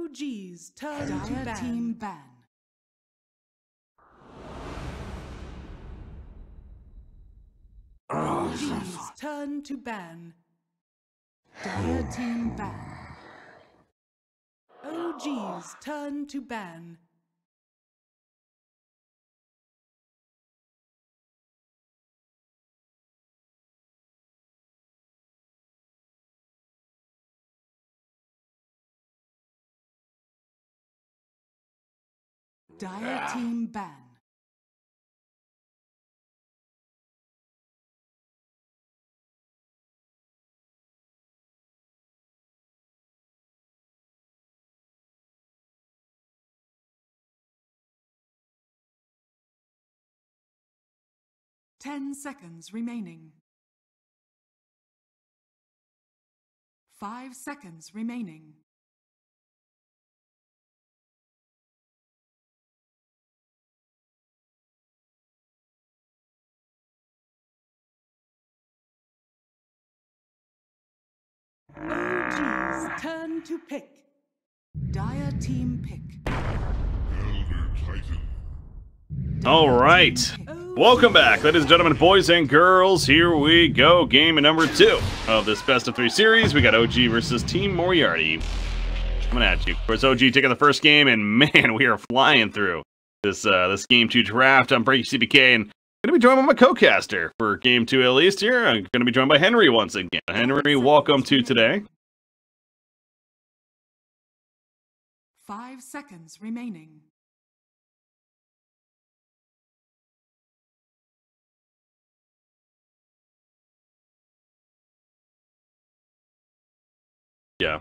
Oh geez, turn to ban. Team ban. Oh geez, turn to ban. Dire team ban. Oh geez, turn to ban. Dire team ban. Ten seconds remaining. 5 seconds remaining. Oh geez, turn to pick. Dire team pick. Elder Titan. All right. Welcome back, ladies and gentlemen, boys and girls. Here we go. Game number 2 of this best of 3 series. We got OG versus Team Moriarty. Coming at you. Of course, OG taking the first game, and man, we are flying through this game 2 draft. I'm Breaky CBK, and going to be joined by my co-caster for game 2 at least here. I'm going to be joined by Henry once again. Henry, welcome to today. 5 seconds remaining. Yeah.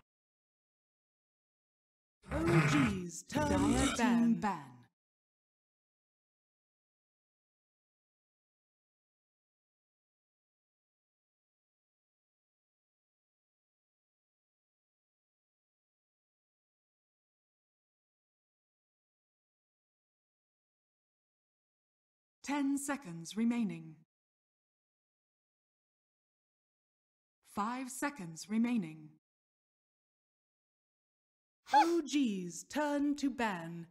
Oh geez, turn to ban. Ban. Ten seconds remaining. 5 seconds remaining. Oh geez, turn to ban.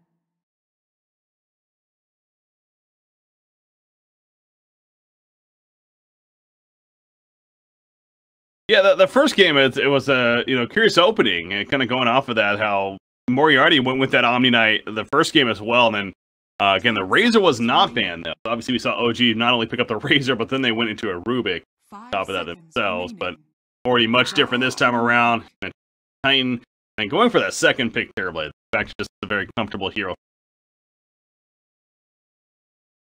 Yeah, the first game, it was a curious opening, and kind of going off of that, how Moriarty went with that Omni Knight the first game as well, and then again, the Razor was not banned, though. Obviously, we saw OG not only pick up the Razor, but then they went into a Rubik on top of that themselves, but already much different this time around. And Titan, and going for that second pick, Terrorblade. Back to just a very comfortable hero.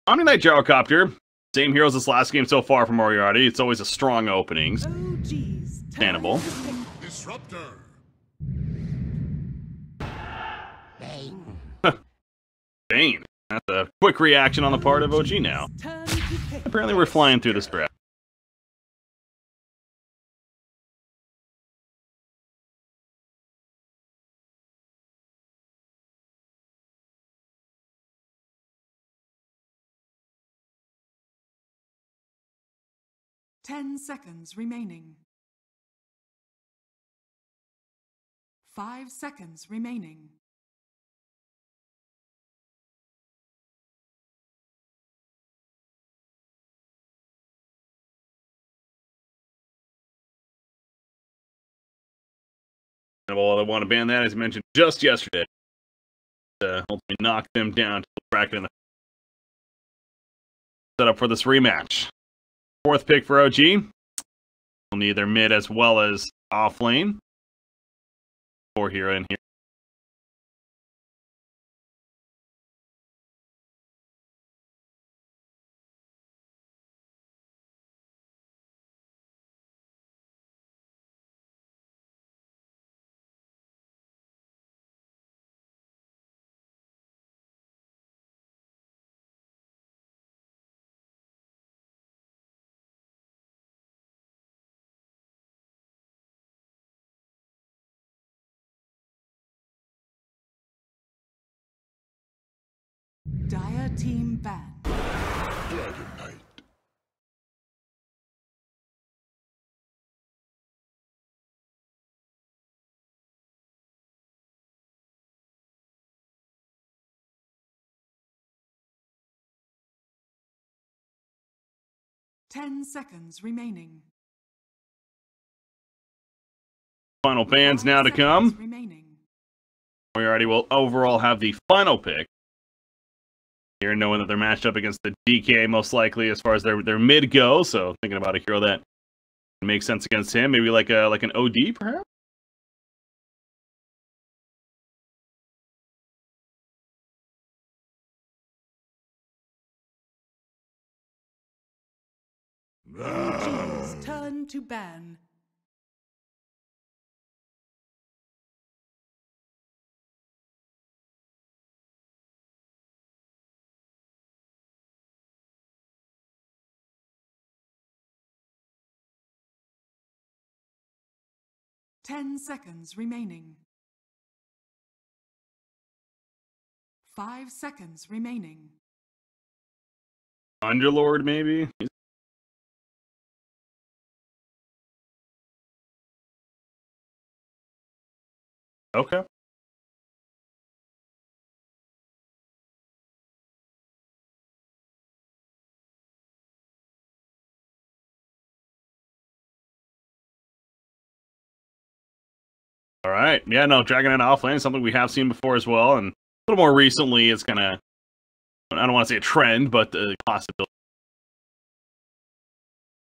Omni Knight Gyrocopter, same heroes this last game so far from Moriarty. It's always a strong opening. Oh geez, Understandable. Disruptor. Bane. That's a quick reaction on the part of OG now. turn to pick. Apparently we're flying through this draft. Ten seconds remaining. 5 seconds remaining. Well, they want to ban that, as mentioned just yesterday. Hopefully knock them down to the bracket in the set up for this rematch. 4th pick for OG. We'll need their mid as well as off lane. 4 hero in here. Dire team ban. Dragon Knight. 10 seconds remaining. Final bans 5 now to seconds come. remaining. Moriarty will overall have the final pick. Here, knowing that they're matched up against the DK most likely as far as their mid go, so thinking about a hero that makes sense against him, maybe like an OD perhaps. OG's turn to ban. Ten seconds remaining. 5 seconds remaining. Underlord, maybe? Okay. All right. Yeah, no, Dragon Knight offlane is something we have seen before as well, and a little more recently it's gonna, I don't want to say a trend, but the possibility.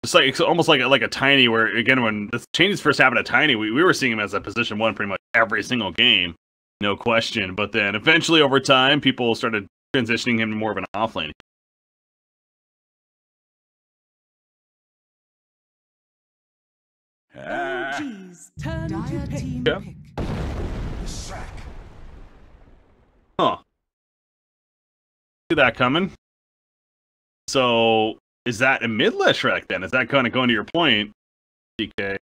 It's almost like a Tiny, where again when the changes first happened at Tiny, we were seeing him as a position 1 pretty much every single game, no question. But then eventually over time, people started transitioning him to more of an offlane. OG's turn to pick. Yeah. Huh. See that coming. So is that a mid Leshrac then? Is that kind of going to your point, DK?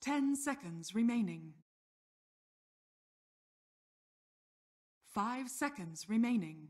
Ten seconds remaining. 5 seconds remaining.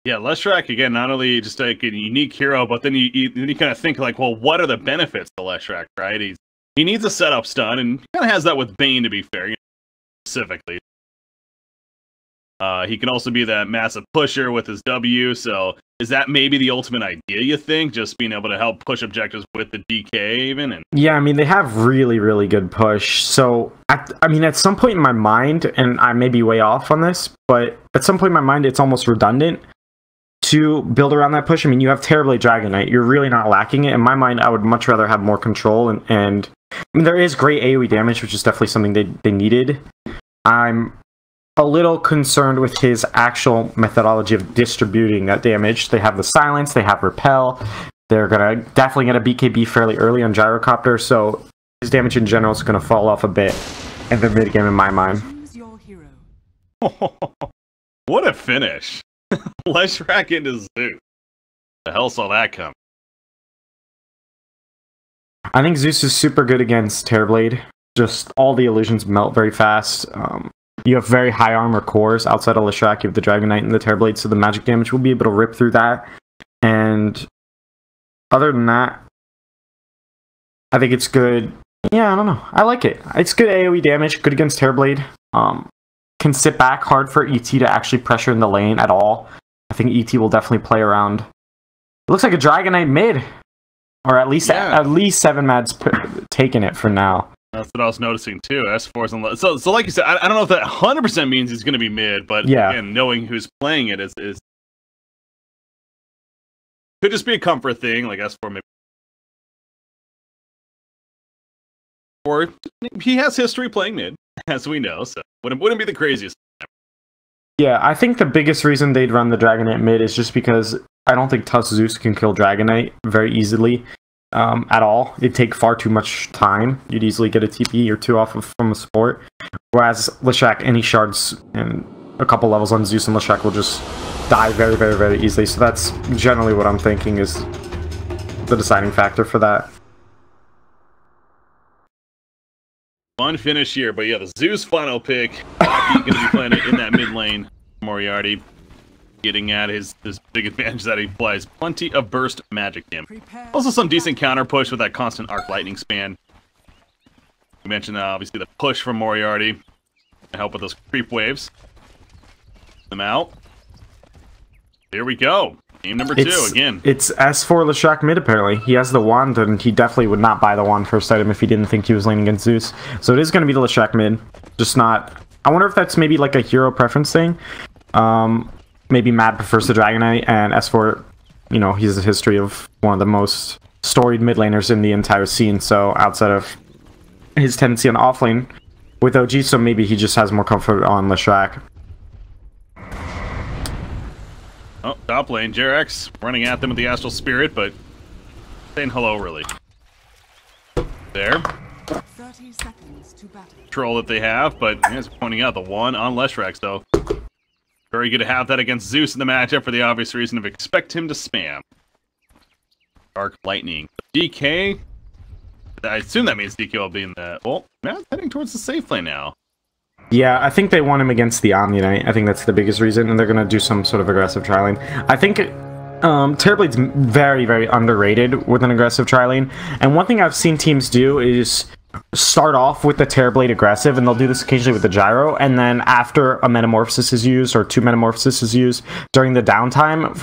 Yeah, Leshrac again, not only just like a unique hero, but then you kind of think like, well, what are the benefits to Leshrac, right? He needs a setup stun, and kind of has that with Bane, to be fair, specifically. He can also be that massive pusher with his W, so is that maybe the ultimate idea, you think? Just being able to help push objectives with the DK even? And yeah, I mean, they have really, really good push. So, I mean, at some point in my mind, and I may be way off on this, but at some point in my mind, it's almost redundant to build around that push. I mean, you have Terribly Dragon Knight. You're really not lacking it. In my mind, I would much rather have more control. And I mean, there is great AoE damage, which is definitely something they needed. I'm a little concerned with his actual methodology of distributing that damage. They have the Silence, they have Repel. They're going to definitely get a BKB fairly early on Gyrocopter, so his damage in general is going to fall off a bit in the mid game in my mind. Choose your hero. What a finish. Leshrac into Zeus. The hell saw that come? I think Zeus is super good against Terrorblade. Just all the illusions melt very fast. You have very high armor cores outside of Leshrac. You have the Dragon Knight and the Terrorblade, so the magic damage will be able to rip through that. And other than that, I think it's good. Yeah, I don't know. I like it. It's good AoE damage, good against Terrorblade. Can sit back, hard for ET to actually pressure in the lane at all. I think ET will definitely play around. It looks like a Dragon Knight mid. Or at least 7 mads taking it for now. That's what I was noticing too. S4's on so like you said, I don't know if that 100% means he's going to be mid, but yeah, again, knowing who's playing it is could just be a comfort thing, like S4 maybe. Or he has history playing mid, as we know, so wouldn't be the craziest. Yeah, I think the biggest reason they'd run the Dragon Knight mid is just because I don't think Tusk Zeus can kill Dragon Knight very easily. At all. It'd take far too much time. You'd easily get a TP or 2 off from a support. Whereas Leshrac, any shards and a couple levels on Zeus and Leshek will just die very, very, very easily. So that's generally what I'm thinking is the deciding factor for that. Fun finish here, but yeah, the Zeus final pick. He's going to be playing it in that mid lane. Moriarty getting at his big advantage that he applies plenty of burst magic to him. Also some decent counter push with that constant arc lightning span. We mentioned obviously the push from Moriarty to help with those creep waves. Them out. Here we go. Game number 2 again. It's S4 Leshek mid apparently. He has the wand and he definitely would not buy the wand first item if he didn't think he was laning against Zeus. So it is going to be the Leshek mid. Just not... I wonder if that's maybe like a hero preference thing. Maybe Matt prefers the Dragon Knight, and S4, you know, he has a history of one of the most storied mid laners in the entire scene, so outside of his tendency on offlane with OG, so maybe he just has more comfort on Leshek. Oh, top lane, Jerax running at them with the Astral Spirit, but saying hello, really. There. 30 seconds to battle. Troll that they have, but as pointing out, the one on Leshek, so very good to have that against Zeus in the matchup for the obvious reason of expect him to spam. Dark Lightning. DK, I assume that means DK will be in the... Well, Matt's heading towards the safe lane now. Yeah, I think they want him against the Omni Knight. I think that's the biggest reason, and they're going to do some sort of aggressive tri-lane. I think Terrorblade's very, very underrated with an aggressive tri-lane, and one thing I've seen teams do is start off with the Terrorblade aggressive, and they'll do this occasionally with the gyro, and then after a metamorphosis is used, or 2 metamorphoses is used, during the downtime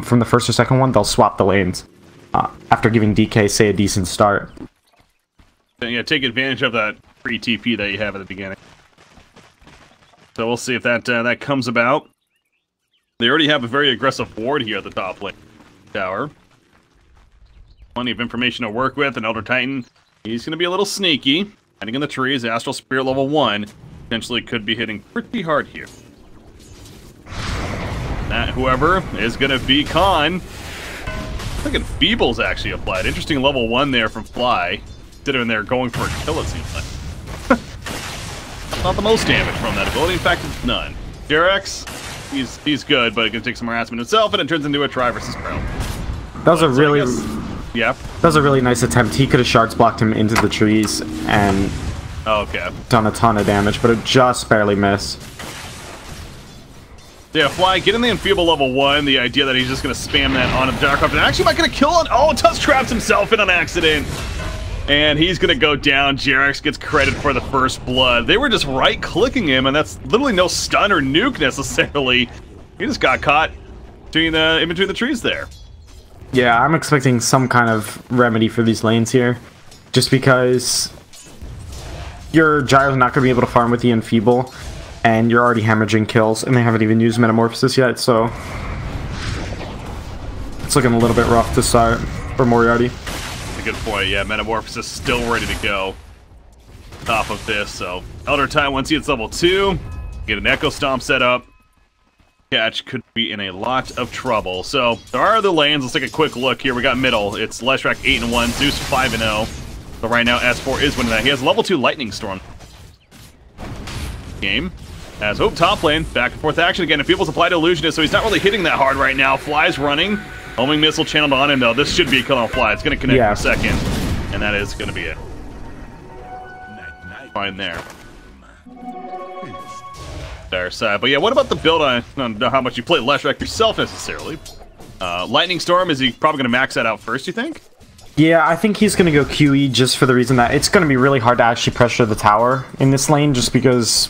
from the first or second one, they'll swap the lanes after giving DK, say, a decent start. Yeah, take advantage of that free TP that you have at the beginning. So we'll see if that comes about. They already have a very aggressive ward here at the top lane tower. Plenty of information to work with, and Elder Titan, he's going to be a little sneaky. Hiding in the trees, Astral Spirit level 1. Potentially could be hitting pretty hard here. That, whoever, is going to be Khan. I think Feeble's actually applied. Interesting level 1 there from Fly. Considering they're going for a kill, it seems like. Not the most damage from that ability. In fact, it's none. Jerax, he's good, but it can take some harassment himself, and it turns into a try versus pro. That was a really... Yeah. That was a really nice attempt. He could have shards blocked him into the trees and done a ton of damage, but it just barely missed. Yeah, Fly, get in the Enfeeble level 1. The idea that he's just going to spam that onto the Darkcraft and actually might get a kill on... Oh, Tusk traps himself in an accident. And he's going to go down. Jerax gets credit for the first blood. They were just right-clicking him, and that's literally no stun or nuke necessarily. He just got caught in between the trees there. Yeah, I'm expecting some kind of remedy for these lanes here. Just because your Gyro's not going to be able to farm with the Enfeeble, and you're already hemorrhaging kills, and they haven't even used Metamorphosis yet, so it's looking a little bit rough to start for Moriarty. A good point, yeah. Metamorphosis still ready to go. Top of this, so Elder Time, once he hits level 2, get an Echo Stomp set up. Catch could be in a lot of trouble. So there are other lanes. Let's take a quick look here. We got middle. It's Leshek 8-1, Zeus 5-0. So right now S4 is winning that. He has level 2 Lightning Storm. Game. As top lane, back and forth action again. If people's applied Illusionist, so he's not really hitting that hard right now. Fly's running. Homing missile channeled on him though. This should be a kill on Fly. It's going to connect in a second. And that is going to be it. Fine there. There side. But yeah, what about the build? I don't know how much you play Leshek yourself necessarily. Lightning Storm, is he probably going to max that out first, you think? Yeah, I think he's going to go QE just for the reason that it's going to be really hard to actually pressure the tower in this lane just because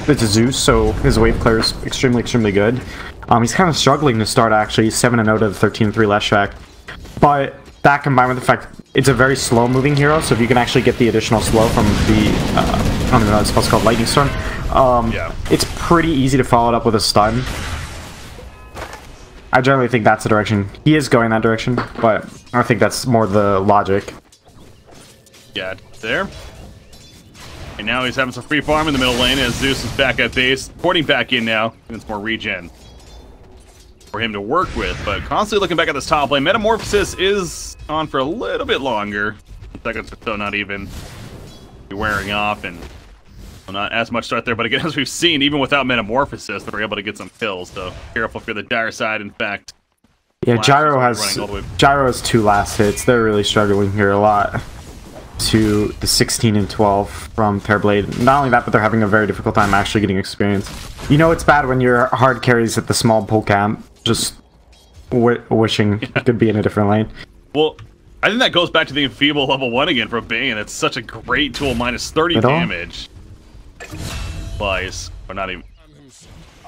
it's a Zeus, so his wave clear is extremely, extremely good. He's kind of struggling to start actually, 7-0 to the 13-3 Leshek. But that combined with the fact it's a very slow moving hero, so if you can actually get the additional slow from the, I don't even know what it's supposed to call Lightning Storm, it's pretty easy to follow it up with a stun. I generally think that's the direction. He is going that direction, but I think that's more the logic. Yeah, there. And now he's having some free farm in the middle lane as Zeus is back at base. Porting back in now, and it's more regen for him to work with, but constantly looking back at this top lane. Metamorphosis is on for a little bit longer. Seconds or so, not even. Be wearing off, and Well, not as much start there, but again, as we've seen, even without Metamorphosis, they're able to get some kills, so careful for the dire side, in fact. Yeah, Gyro has 2 last hits. They're really struggling here a lot. To the 16 and 12 from Terrorblade. Not only that, but they're having a very difficult time actually getting experience. You know it's bad when your hard carries at the small pull camp, just wishing you could be in a different lane. Well, I think that goes back to the Enfeeble level 1 again for Bane. It's such a great tool, minus 30 damage. Flies, or not even.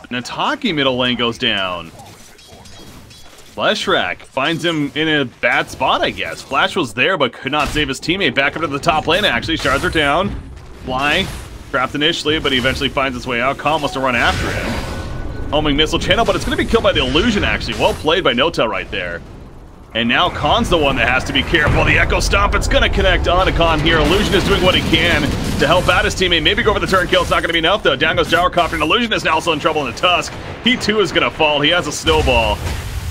Nataki middle lane goes down. Fleshrack finds him in a bad spot, I guess. Flash was there, but could not save his teammate. Back up to the top lane, actually. Shards are down. Fly, trapped initially, but he eventually finds his way out. Calm wants to run after him. Homing missile channel, but it's going to be killed by the illusion, actually. Well played by Nota right there. And now Khan's the one that has to be careful. The Echo Stomp, it's going to connect onto Khan here. Illusion is doing what he can to help out his teammate. Maybe go for the turn kill. It's not going to be enough, though. Down goes Gyrocopter, and Illusion is now also in trouble in the Tusk. He, too, is going to fall. He has a snowball.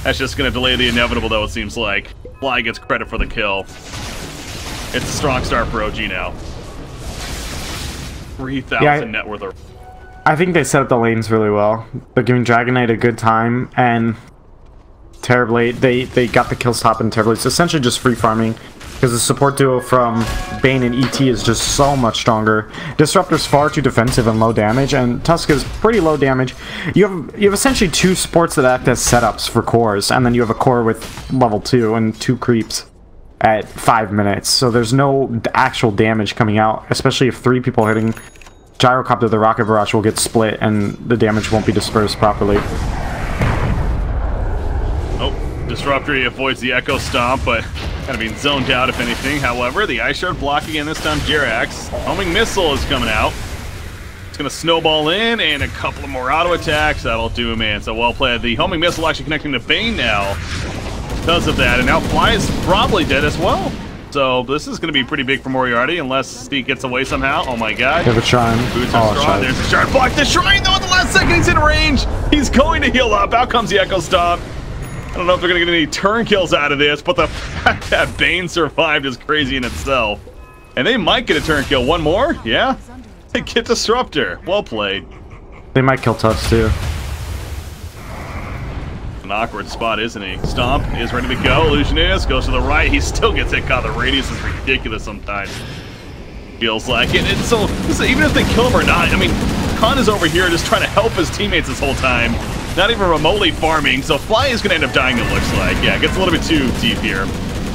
That's just going to delay the inevitable, though, it seems like. Fly gets credit for the kill. It's a strong start for OG now. 3,000 net worth. I think they set up the lanes really well. They're giving Dragon Knight a good time, and Terrorblade, they got the kill stop in Terrorblade. It's essentially just free farming, because the support duo from Bane and ET is just so much stronger. Disruptor's far too defensive and low damage, and Tusk is pretty low damage. You have essentially 2 supports that act as setups for cores, and then you have a core with level 2 and 2 creeps at 5 minutes. So there's no actual damage coming out, especially if 3 people hitting Gyrocopter. The Rocket Barrage will get split, and the damage won't be dispersed properly. Disruptor, he avoids the Echo Stomp, but kind of being zoned out if anything. However, the Ice Shard blocking in this time, Jerax. Homing Missile is coming out. It's going to snowball in, and a couple of more auto attacks. That'll do him in. So well played. The Homing Missile actually connecting to Bane now because of that, and now Fly is probably dead as well. So this is going to be pretty big for Moriarty, unless he gets away somehow. Oh my god. They have a Shrine. Boots are strong. There's the Shard block. The Shrine, though, at the last second, he's in range. He's going to heal up. Out comes the Echo Stomp. I don't know if they're going to get any turn kills out of this, but the fact that Bane survived is crazy in itself. And they might get a turn kill. One more? Yeah? They get Disruptor. Well played. They might kill Tusk too. An awkward spot, isn't he? Stomp is ready to go. Illusionist goes to the right. He still gets hit. God, the radius is ridiculous sometimes. Feels like it. And so, even if they kill him or not, I mean, Khan is over here just trying to help his teammates this whole time. Not even remotely farming, so Fly is going to end up dying, it looks like. Yeah, it gets a little bit too deep here.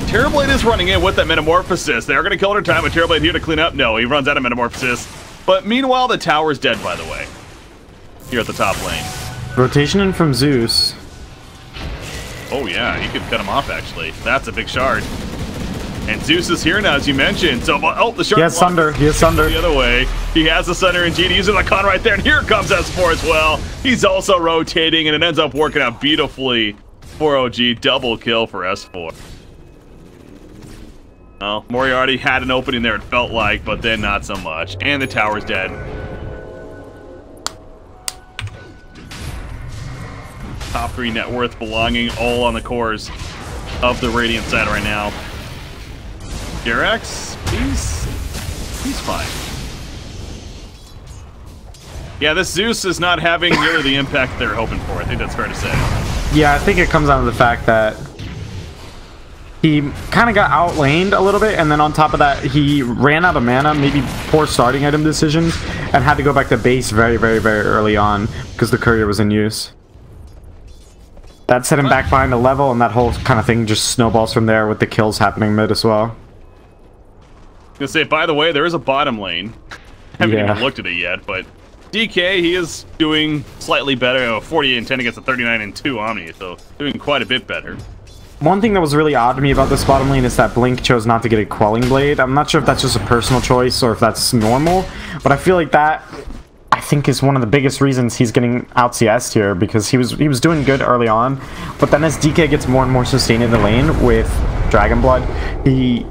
Terrorblade is running in with that Metamorphosis. They are going to kill it in time, but Terrorblade here to clean up. No, he runs out of Metamorphosis. But meanwhile, the tower's dead, by the way. Here at the top lane. Rotation in from Zeus. Oh yeah, you could cut him off, actually. That's a big shard. And Zeus is here now, as you mentioned. So, oh, the shard. He has Sunder. He has Sunder. The other way. He has the Sunder and GD using the Con right there. And here comes S4 as well. He's also rotating, and it ends up working out beautifully for OG. Double kill for S4. Well, Moriarty had an opening there, it felt like, but then not so much. And the tower's dead. Top 3 net worth belonging all on the cores of the Radiant side right now. Jerax, he's fine. Yeah, this Zeus is not having nearly the impact they're hoping for. I think that's fair to say. Yeah, I think it comes down to the fact that he kind of got outlaned a little bit, and then on top of that, he ran out of mana, maybe poor starting item decisions, and had to go back to base very, very, very early on because the courier was in use. That set him back behind the level, and that whole kind of thing just snowballs from there with the kills happening mid as well. I was gonna say, by the way, there is a bottom lane. I haven't even looked at it yet, but DK, he is doing slightly better. 48 and 10 against a 39 and 2 Omni, so doing quite a bit better. One thing that was really odd to me about this bottom lane is that Blink chose not to get a Quelling Blade. I'm not sure if that's just a personal choice or if that's normal, but I feel like that, I think, is one of the biggest reasons he's getting out CS'd here, because he was doing good early on, but then as DK gets more and more sustained in the lane with Dragon Blood, he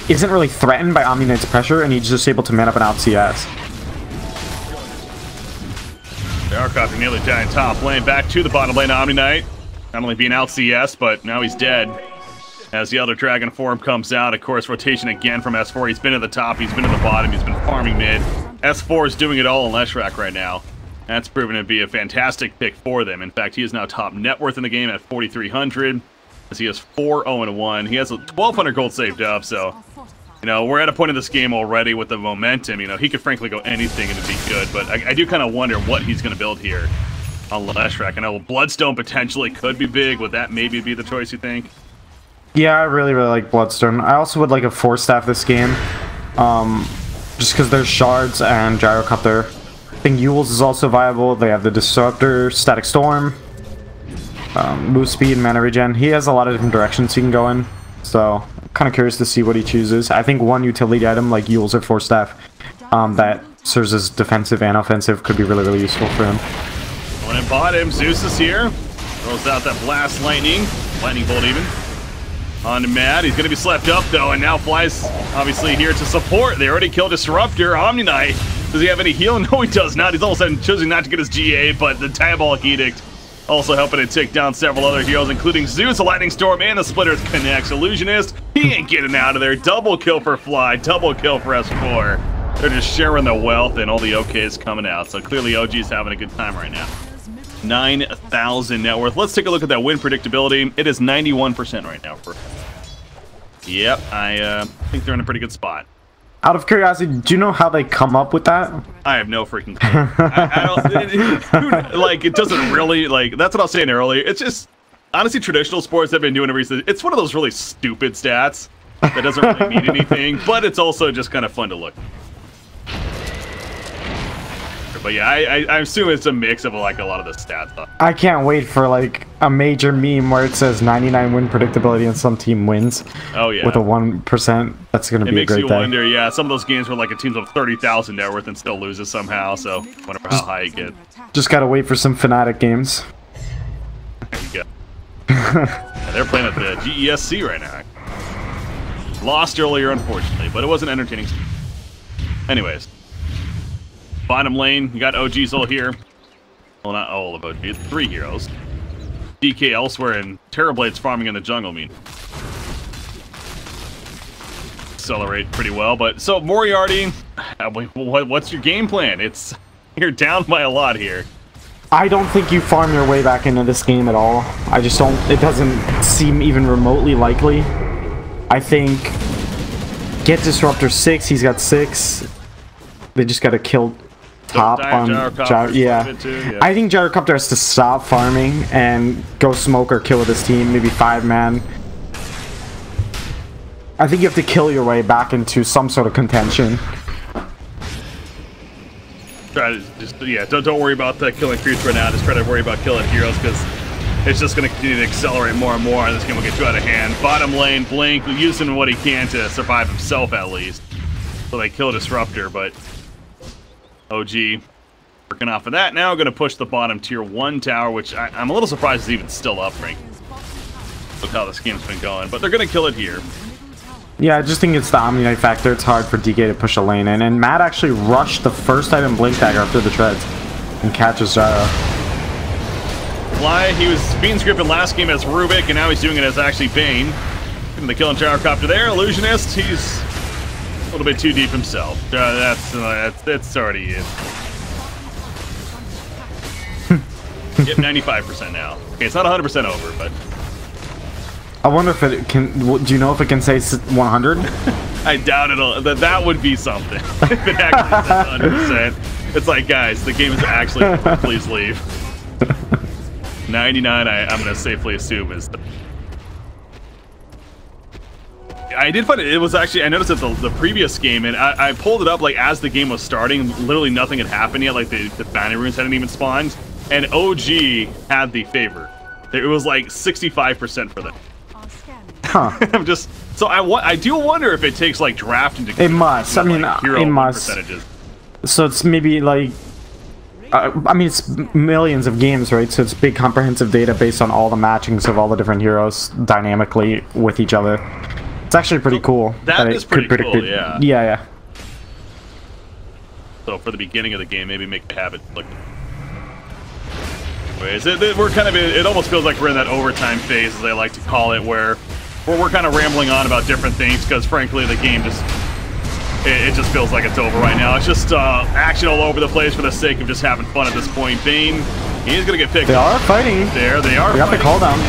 isn't really threatened by Omni Knight's pressure, and he's just able to man up and out CS. Gyrocopter nearly down top lane, back to the bottom lane. Omni Knight not only being out CS, but now he's dead. As the other Dragon form comes out, of course, rotation again from S4. He's been at the top, he's been at the bottom, he's been farming mid. S4 is doing it all in Leshrac right now. That's proven to be a fantastic pick for them. In fact, he is now top net worth in the game at 4,300. As he has 4-0-1. He has 1,200 gold saved up, so... You know, we're at a point in this game already with the momentum. You know, he could frankly go anything and it'd be good, but I do kind of wonder what he's going to build here on Leshrac. I know Bloodstone potentially could be big. Would that maybe be the choice, you think? Yeah, I really, really like Bloodstone. I also would like a 4-staff this game, just because there's Shards and Gyrocopter. I think Yules is also viable. They have the Disruptor, Static Storm, Move Speed, Mana Regen. He has a lot of different directions he can go in, so I'm kind of curious to see what he chooses. I think one utility item like Yules or 4-staff that serves as defensive and offensive could be really, really useful for him. When it bought him, Zeus is here. Throws out that Blast Lightning Bolt even. On to Mad. He's going to be slept up, though, and now Fly's obviously here to support. They already killed Disruptor. Omni Knight. Does he have any heal? No, he does not. He's all of a sudden choosing not to get his GA, but the Diabolic Edict also helping to take down several other heroes, including Zeus, a Lightning Storm, and the Splitters connects. Illusionist, he ain't getting out of there. Double kill for Fly, double kill for S4. They're just sharing the wealth, and all the OKs coming out. So clearly OG's having a good time right now. 9,000 net worth. Let's take a look at that win predictability. It is 91% right now. Yep, I think they're in a pretty good spot. Out of curiosity, do you know how they come up with that? I have no freaking clue. I don't, like, it doesn't really, like, that's what I was saying earlier. It's just, honestly, traditional sports have been doing it recently. It's one of those really stupid stats that doesn't really mean anything, but it's also just kind of fun to look. But yeah, I assume it's a mix of like a lot of the stats stuff. I can't wait for like a major meme where it says 99 win predictability and some team wins. Oh yeah. With a 1%. That's going to be a great day. It makes you wonder, yeah, some of those games where like a team's of 30,000 net worth and still loses somehow, so wonder how high you get. Just got to wait for some Fnatic games. There you go. Yeah, they're playing at the GESC right now. Lost earlier, unfortunately, but it was an entertaining. Anyways. Bottom lane, you got OG's all here. Well, not all of OG, 3 heroes. DK elsewhere, and Terrorblade's farming in the jungle, accelerate pretty well, but so Moriarty, what's your game plan? You're down by a lot here. I don't think you farm your way back into this game at all. I just don't, it doesn't seem even remotely likely. I think get Disruptor 6, he's got 6. They just got to kill top on yeah. I think Gyrocopter has to stop farming and go smoke or kill with his team, maybe 5-man. I think you have to kill your way back into some sort of contention. Try to just, yeah, don't worry about the killing creeps right now. Just try to worry about killing heroes, because it's just going to continue to accelerate more and more, and this game will get you out of hand. Bottom lane, Blink using what he can to survive himself at least. So they kill Disruptor, but OG working off of that. Now going to push the bottom tier 1 tower, which I'm a little surprised is even still up, Frank. Look how this game's been going, but they're going to kill it here. Yeah, I just think it's the Omni Knight factor. It's hard for DK to push a lane in, and Matt actually rushed the first item Blink Dagger after the treads and catches Gyro. Fly, he was being scripted last game as Rubik, and now he's doing it as actually Bane. Getting the kill on Gyrocopter there. Illusionist, he's a little bit too deep himself. That's already it. Yep, 95% now. Okay, it's not 100% over, but I wonder if it can. Do you know if it can say 100? I doubt it'll. That would be something. If it actually says 100%, it's like, guys, the game is actually over. Please leave. 99, I'm gonna safely assume is. I did find it was actually, I noticed that the previous game, and I pulled it up like as the game was starting, literally nothing had happened yet, like the bounty runes hadn't even spawned, and OG had the favor. It was like 65% for them. Huh. I'm just, so I do wonder if it takes like draft into it must, I mean, like, it must. Percentages. So it's maybe like, I mean, it's millions of games, right? So it's big comprehensive data based on all the matchings of all the different heroes dynamically with each other. It's actually pretty cool. That is pretty cool, yeah. Yeah. So for the beginning of the game, maybe make the habit look. Anyways, we're kind of, it almost feels like we're in that overtime phase, as they like to call it, where we're kind of rambling on about different things, because frankly the game just, it just feels like it's over right now. It's just action all over the place for the sake of just having fun at this point. Bane, he's gonna get picked They up. are fighting. There, they are. They got the call down.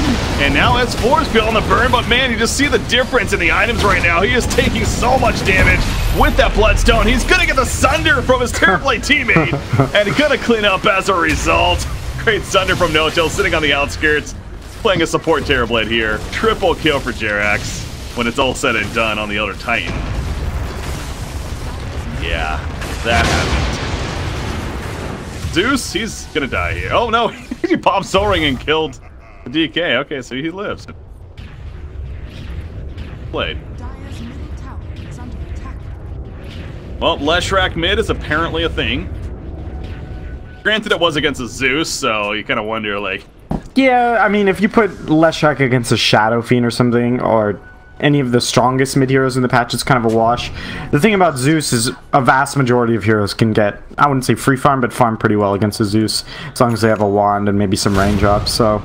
And now S4 is feeling the burn, but man, you just see the difference in the items right now. He is taking so much damage with that Bloodstone. He's gonna get the Sunder from his Terrorblade teammate, and he's gonna clean up as a result. Great Sunder from No-Tail sitting on the outskirts, playing a support Terrorblade here. Triple kill for Jerax when it's all said and done on the other Titan. Yeah, that happened. Zeus, he's gonna die here. Oh no, he popped Soul Ring and killed the DK. Okay, so he lives. Played. Dire's middle tower is under attack. Well, Leshrac mid is apparently a thing. Granted, it was against a Zeus, so you kind of wonder, like... Yeah, I mean, if you put Leshrac against a Shadow Fiend or something, or any of the strongest mid heroes in the patch, it's kind of a wash. The thing about Zeus is a vast majority of heroes can get, I wouldn't say free farm, but farm pretty well against a Zeus, as long as they have a wand and maybe some range up, so...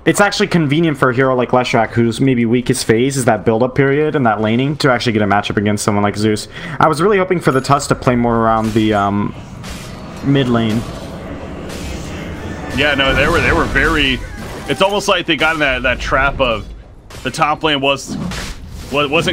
It's actually convenient for a hero like Leshrac, whose maybe weakest phase is that build-up period and that laning, to actually get a matchup against someone like Zeus. I was really hoping for the Tusk to play more around the mid lane. Yeah, no, they were very... It's almost like they got in that trap of the top lane wasn't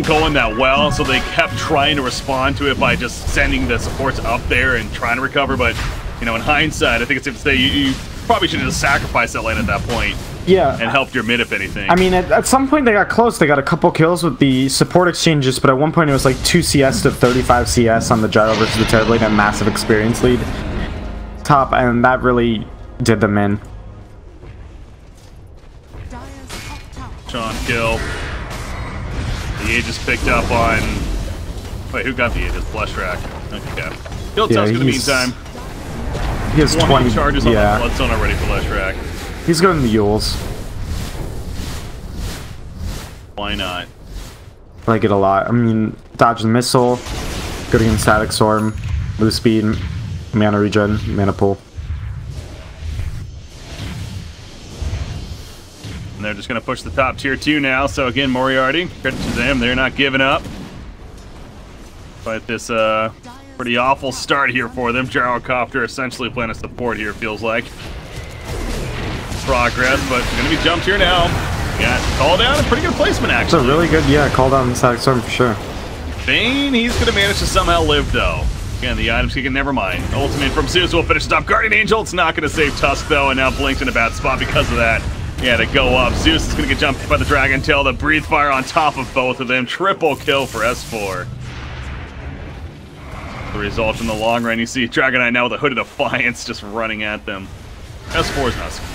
going that well, so they kept trying to respond to it by just sending the supports up there and trying to recover, but, you know, in hindsight, I think it's safe to say you probably should have just sacrificed that lane at that point. Yeah. And helped your mid, if anything. I mean, at some point they got close. They got a couple kills with the support exchanges, but at one point it was like 2 CS to 35 CS on the Gyro versus the Terrorblade and massive experience lead top, and that really did them in. Dire's top tower. Sean kill. The Aegis picked up on... Wait, who got the Aegis? Leshrac. Okay. Kill Tusk in the meantime. He has 20 charges on the Bloodstone already for Leshrac. He's going to the Yules. Why not? I like it a lot. I mean, dodge the missile, good against Static Storm, move speed, mana regen, mana pull. And they're just going to push the top tier 2 now. So again, Moriarty, credit to them, they're not giving up. But this pretty awful start here for them. Gyrocopter essentially playing a support here, feels like. Progress, but going to be jumped here now. Got call down, a pretty good placement actually. It's a really good, yeah, call down the Static Storm for sure. Bane, he's going to manage to somehow live though. Again, the items kicking, never mind. Ultimate from Zeus will finish it up. Guardian Angel, it's not going to save Tusk though, and now Blink's in a bad spot because of that. Yeah, to go up. Zeus is going to get jumped by the Dragon Tail. The Breathe Fire on top of both of them. Triple kill for S4. The result in the long run, you see Dragonite now with a Hood of Defiance just running at them. S4's not scared.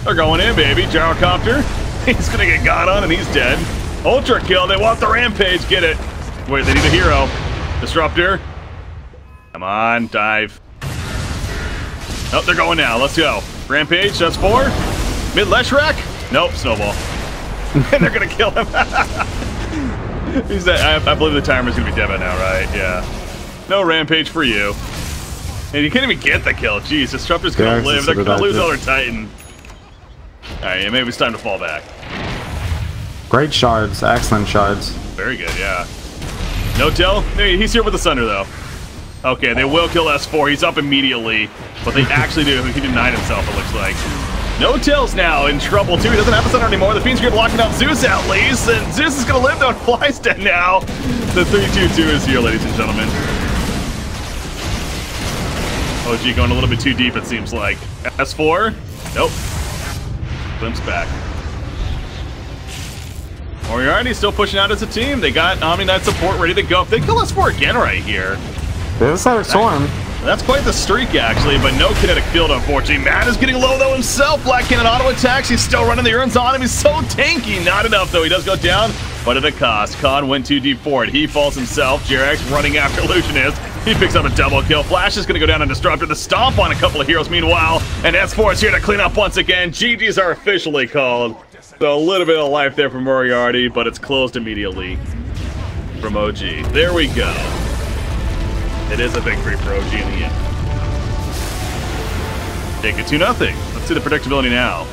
They're going in, baby. Gyrocopter. He's going to get got on, and he's dead. Ultra kill. They want the Rampage. Get it. Wait, they need a hero. Disruptor. Come on, dive. Oh, they're going now. Let's go. Rampage, that's 4. Mid Leshrac? Nope, Snowball. And they're going to kill him. He's that, I believe the timer's going to be dead by now, right? Yeah. No Rampage for you. And you can't even get the kill. Jeez, Disruptor's going to live. They're going to lose another Titan. Alright, yeah, maybe it's time to fall back. Great shards, excellent shards. Very good, yeah. No-Tail? He's here with the Sunder, though. Okay, they will kill S4. He's up immediately. But they actually do. He denied himself, it looks like. No-Tail's now in trouble, too. He doesn't have the Sunder anymore. The Fiend's going to be locking down Zeus at least. And Zeus is going to live, though. Fly's dead now. The 3-2-2 is here, ladies and gentlemen. OG going a little bit too deep, it seems like. S4? Nope. Glimpse back. Moriarty still pushing out as a team. They got Omni Knight support ready to go. If they kill S4 again right here. There's Static Storm. That's quite the streak, actually, but no kinetic field, unfortunately. Matt is getting low, though, himself. Black Cannon auto attacks. He's still running the urns on him. He's so tanky. Not enough, though. He does go down, but at a cost. Khan went too deep for it. He falls himself. Jerax running after Illusionist. He picks up a double kill. Flash is going to go down on Disruptor. The stomp on a couple of heroes, meanwhile. And S4 is here to clean up once again. GGs are officially called. So a little bit of life there for Moriarty, but it's closed immediately from OG. There we go. It is a victory for OG in the end. Take it 2-0. Let's see the predictability now.